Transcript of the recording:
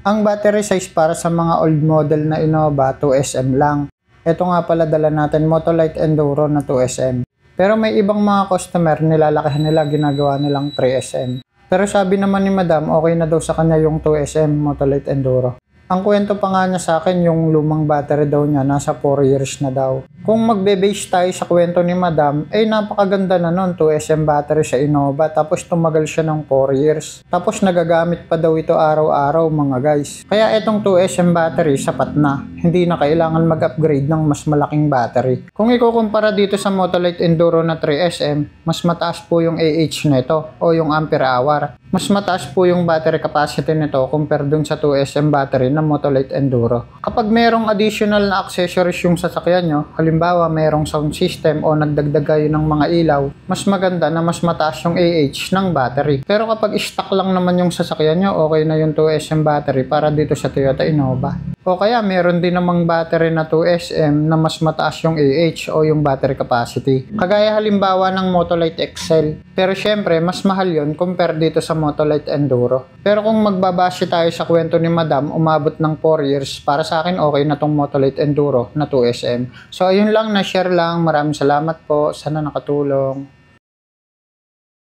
Ang battery size para sa mga old model na Innova 2SM lang. Ito nga pala dala natin Motolite Enduro na 2SM. Pero may ibang mga customer nilalakihan nila ginagawa nilang 3SM. Pero sabi naman ni Madam okay na daw sa kanya yung 2SM Motolite Enduro. Ang kwento pa nga niya sa akin yung lumang battery daw niya nasa 4 years na daw. Kung magbe-base tayo sa kwento ni Madam, napakaganda na nun 2SM battery sa Innova tapos tumagal siya ng 4 years. Tapos nagagamit pa daw ito araw-araw mga guys. Kaya itong 2SM battery sapat na. Hindi na kailangan mag-upgrade ng mas malaking battery. Kung ikukumpara dito sa Motolite Enduro na 3SM, mas mataas po yung AH nito o yung ampere hour. Mas mataas po yung battery capacity nito compare dun sa 2SM battery na Motolite Enduro. Kapag merong additional na accessories yung sasakyan nyo, halimbawa merong sound system o nagdagdag kayo ng mga ilaw, mas maganda na mas mataas yung AH ng battery. Pero kapag stock lang naman yung sasakyan nyo, okay na yung 2SM battery para dito sa Toyota Innova. O kaya meron din namang battery na 2SM na mas mataas yung AH o yung battery capacity. Kagaya halimbawa ng Motolite Excel. Pero syempre, mas mahal yun compare dito sa Motolite Enduro. Pero kung magbabase tayo sa kwento ni Madam, umabot ng 4 years, para sa akin okay na tong Motolite Enduro na 2SM. So ayun lang, na-share lang. Maraming salamat po. Sana nakatulong.